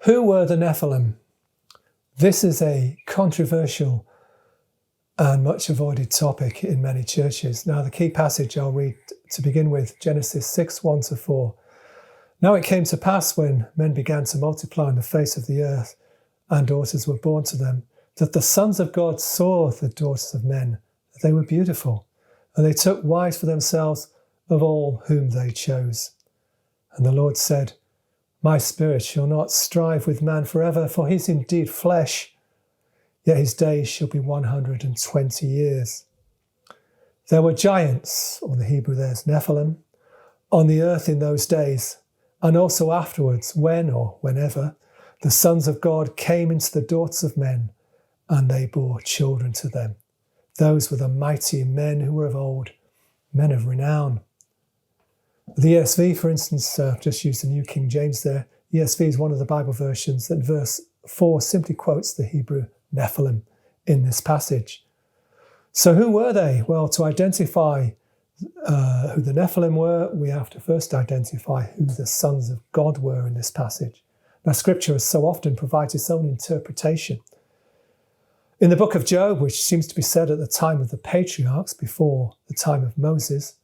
Who were the Nephilim? This is a controversial and much avoided topic in many churches. Now, the key passage I'll read to begin with, Genesis 6:1-4. Now it came to pass when men began to multiply on the face of the earth, and daughters were born to them, that the sons of God saw the daughters of men, that they were beautiful, and they took wives for themselves of all whom they chose. And the Lord said, My spirit shall not strive with man forever, for he is indeed flesh, yet his days shall be 120 years. There were giants, or the Hebrew there's Nephilim, on the earth in those days, and also afterwards, when or whenever the sons of God came into the daughters of men, and they bore children to them. Those were the mighty men who were of old, men of renown. The ESV, for instance, just used the New King James there. ESV is one of the Bible versions that verse 4 simply quotes the Hebrew Nephilim in this passage. So who were they? Well, to identify who the Nephilim were, we have to first identify who the sons of God were in this passage. Now, Scripture has so often provided its own interpretation. In the book of Job, which seems to be said at the time of the patriarchs, before the time of Moses,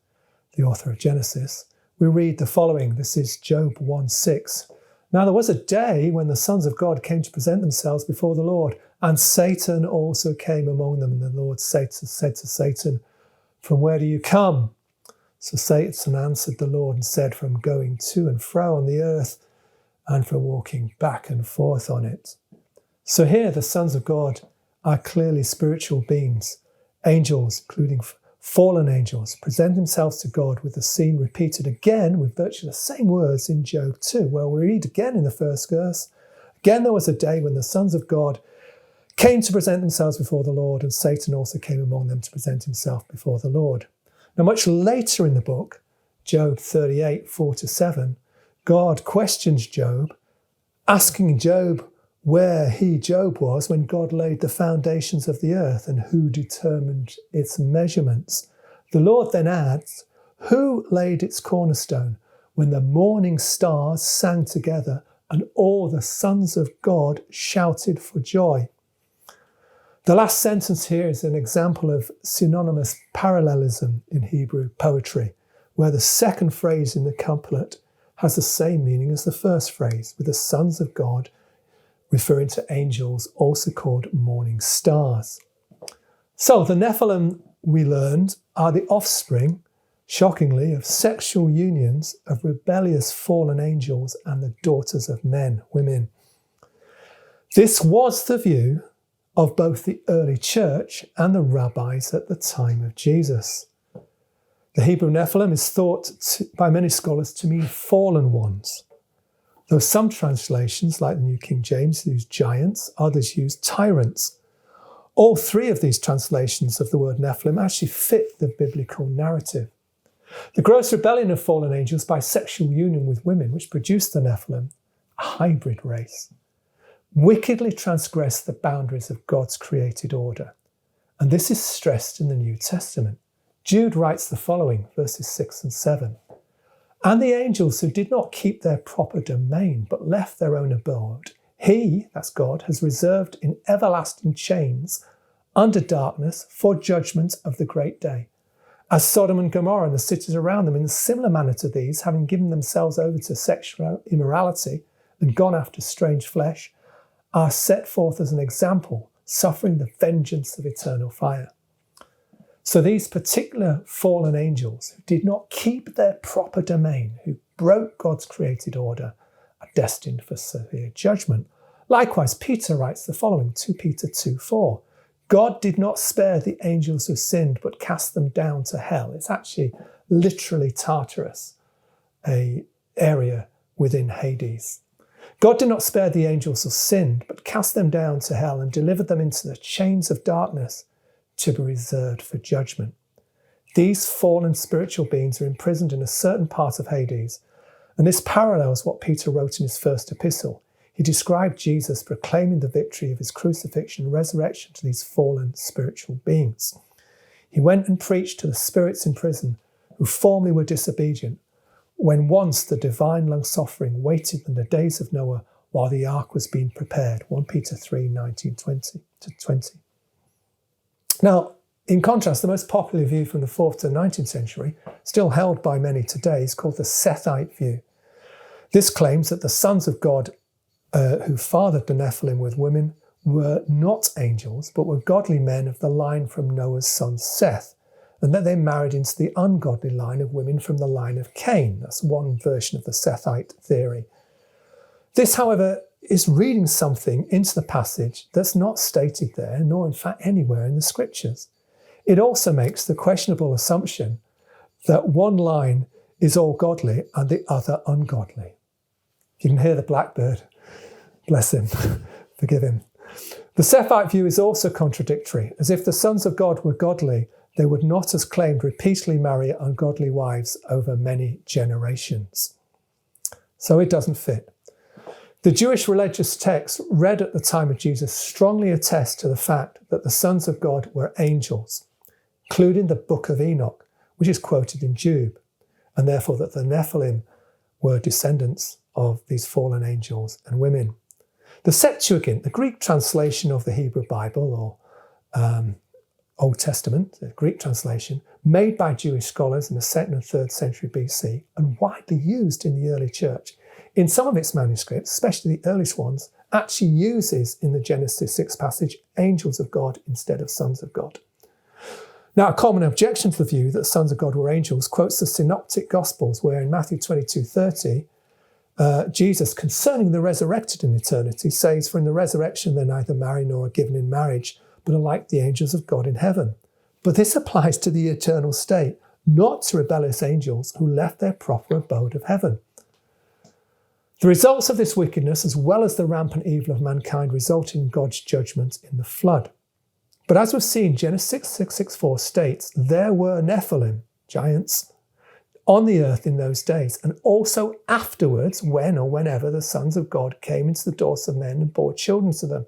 the author of Genesis, we read the following. This is Job 1:6. Now there was a day when the sons of God came to present themselves before the Lord, and Satan also came among them. And the Lord said to Satan, From where do you come? So Satan answered the Lord and said, From going to and fro on the earth, and from walking back and forth on it. So here the sons of God are clearly spiritual beings, angels, including fallen angels, present themselves to God, with the scene repeated again with virtually the same words in Job 2, where we read again in the first verse, Again there was a day when the sons of God came to present themselves before the Lord, and Satan also came among them to present himself before the Lord. Now much later in the book, Job 38:4-7, God questions Job, asking Job where Job was when God laid the foundations of the earth and who determined its measurements. The Lord then adds, Who laid its cornerstone when the morning stars sang together and all the sons of God shouted for joy? The last sentence here is an example of synonymous parallelism in Hebrew poetry, where the second phrase in the couplet has the same meaning as the first phrase, with the sons of God referring to angels also called morning stars. So the Nephilim, we learned, are the offspring, shockingly, of sexual unions of rebellious fallen angels and the daughters of men, women. This was the view of both the early church and the rabbis at the time of Jesus. The Hebrew Nephilim is thought by many scholars to mean fallen ones, though some translations, like the New King James, use giants, others use tyrants. All three of these translations of the word Nephilim actually fit the biblical narrative. The gross rebellion of fallen angels by sexual union with women, which produced the Nephilim, a hybrid race, wickedly transgressed the boundaries of God's created order. And this is stressed in the New Testament. Jude writes the following, verses 6 and 7. And the angels who did not keep their proper domain, but left their own abode, he, that's God, has reserved in everlasting chains under darkness for judgment of the great day. As Sodom and Gomorrah and the cities around them, in a similar manner to these, having given themselves over to sexual immorality and gone after strange flesh, are set forth as an example, suffering the vengeance of eternal fire. So these particular fallen angels who did not keep their proper domain, who broke God's created order, are destined for severe judgment. Likewise, Peter writes the following, 2 Peter 2:4. God did not spare the angels who sinned, but cast them down to hell. It's actually literally Tartarus, an area within Hades. God did not spare the angels who sinned, but cast them down to hell and delivered them into the chains of darkness to be reserved for judgment. These fallen spiritual beings are imprisoned in a certain part of Hades, and this parallels what Peter wrote in his first epistle. He described Jesus proclaiming the victory of his crucifixion and resurrection to these fallen spiritual beings. He went and preached to the spirits in prison who formerly were disobedient, when once the divine long-suffering waited in the days of Noah while the ark was being prepared. 1 Peter 3:19-20. Now, in contrast, the most popular view from the 4th to the 19th century, still held by many today, is called the Sethite view. This claims that the sons of God who fathered the Nephilim with women were not angels, but were godly men of the line from Noah's son Seth, and that they married into the ungodly line of women from the line of Cain. That's one version of the Sethite theory. This, however, is reading something into the passage that's not stated there, nor in fact anywhere in the scriptures. It also makes the questionable assumption that one line is all godly and the other ungodly. You can hear the blackbird. Bless him. Forgive him. The Sethite view is also contradictory, as if the sons of God were godly, they would not, as claimed, repeatedly marry ungodly wives over many generations. So it doesn't fit. The Jewish religious texts read at the time of Jesus strongly attest to the fact that the sons of God were angels, including the book of Enoch, which is quoted in Job, and therefore that the Nephilim were descendants of these fallen angels and women. The Septuagint, the Greek translation of the Hebrew Bible, or Old Testament, the Greek translation, made by Jewish scholars in the 2nd and 3rd century BC and widely used in the early church, in some of its manuscripts, especially the earliest ones, actually uses in the Genesis 6 passage angels of God instead of sons of God. Now, a common objection to the view that sons of God were angels quotes the Synoptic Gospels, where in Matthew 22:30, Jesus, concerning the resurrected in eternity, says, "For in the resurrection they neither marry nor are given in marriage, but are like the angels of God in heaven." But this applies to the eternal state, not to rebellious angels who left their proper abode of heaven. The results of this wickedness, as well as the rampant evil of mankind, resulted in God's judgment in the flood. But as we've seen, Genesis 6:4 states, there were Nephilim, giants, on the earth in those days, and also afterwards, when or whenever the sons of God came into the daughters of men and bore children to them.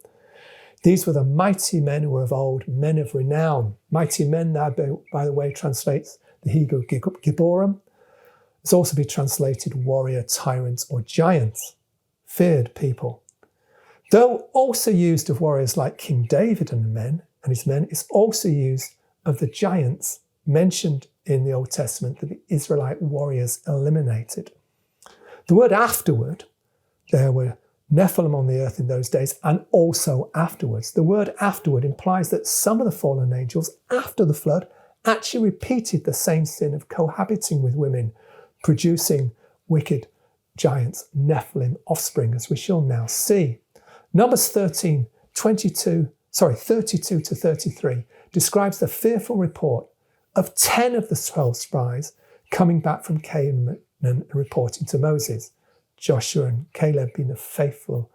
These were the mighty men who were of old, men of renown. Mighty men now, by the way, translates the Hebrew Gibborim. It's also been translated warrior, tyrants, or giants, feared people. Though also used of warriors like King David and his men, it's also used of the giants mentioned in the Old Testament that the Israelite warriors eliminated. The word afterward, there were Nephilim on the earth in those days, and also afterwards. The word afterward implies that some of the fallen angels after the flood actually repeated the same sin of cohabiting with women, producing wicked giants, Nephilim offspring, as we shall now see. Numbers 32 to 33 describes the fearful report of 10 of the 12 spies coming back from Canaan and reporting to Moses. Joshua and Caleb being a faithful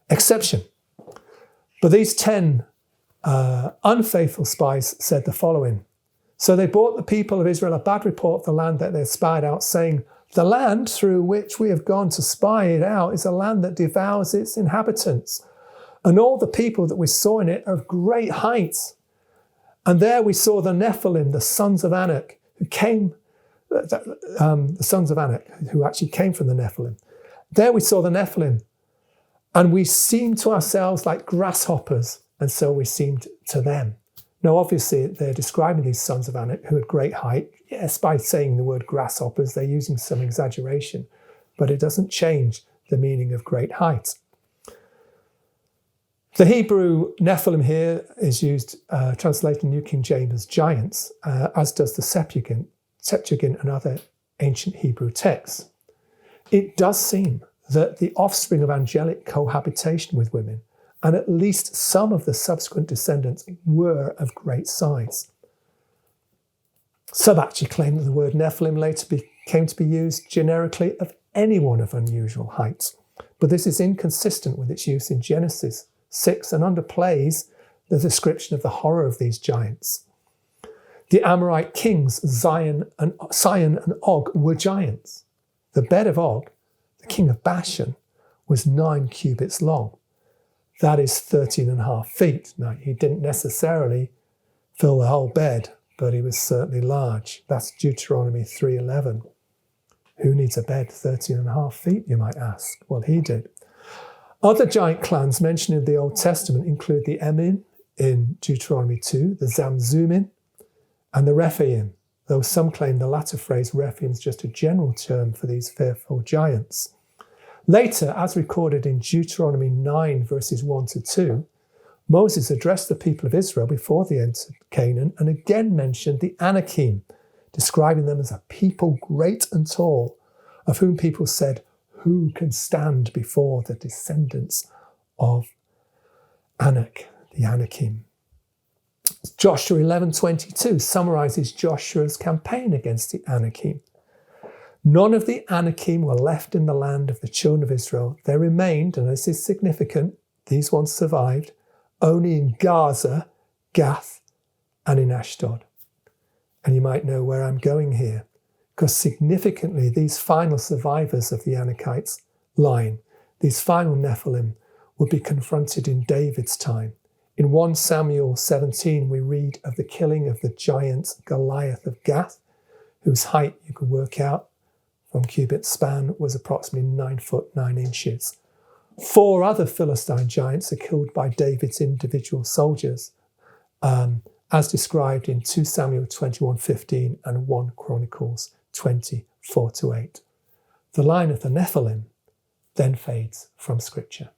exception. But these 10 unfaithful spies said the following. So they brought the people of Israel a bad report of the land that they had spied out, saying, the land through which we have gone to spy it out is a land that devours its inhabitants. And all the people that we saw in it are of great heights. And there we saw the Nephilim, the sons of Anak, who actually came from the Nephilim. There we saw the Nephilim, and we seemed to ourselves like grasshoppers, and so we seemed to them. Now, obviously, they're describing these sons of Anak who had great height. Yes, by saying the word grasshoppers, they're using some exaggeration, but it doesn't change the meaning of great height. The Hebrew Nephilim here is used, translated in New King James as giants, as does the Septuagint and other ancient Hebrew texts. It does seem that the offspring of angelic cohabitation with women, and at least some of the subsequent descendants, were of great size. Some actually claim that the word Nephilim later came to be used generically of anyone of unusual height, but this is inconsistent with its use in Genesis 6 and underplays the description of the horror of these giants. The Amorite kings, Sihon and Og, were giants. The bed of Og, the king of Bashan, was 9 cubits long. That is 13.5 feet. Now, he didn't necessarily fill the whole bed, but he was certainly large. That's Deuteronomy 3:11. Who needs a bed 13.5 feet, you might ask? Well, he did. Other giant clans mentioned in the Old Testament include the Emim in Deuteronomy 2, the Zamzummim, and the Rephaim, though some claim the latter phrase, Rephaim, is just a general term for these fearful giants. Later, as recorded in Deuteronomy 9, verses 1 to 2, Moses addressed the people of Israel before they entered Canaan and again mentioned the Anakim, describing them as a people great and tall, of whom people said, "Who can stand before the descendants of Anak," the Anakim? Joshua 11:22 summarizes Joshua's campaign against the Anakim. None of the Anakim were left in the land of the children of Israel. They remained, and this is significant, these ones survived, only in Gaza, Gath, and in Ashdod. And you might know where I'm going here, because significantly, these final survivors of the Anakites line, these final Nephilim, would be confronted in David's time. In 1 Samuel 17, we read of the killing of the giant Goliath of Gath, whose height you could work out from cubit span was approximately 9 foot 9 inches. 4 other Philistine giants are killed by David's individual soldiers, as described in 2 Samuel 21:15 and 1 Chronicles 20:4-8. The line of the Nephilim then fades from Scripture.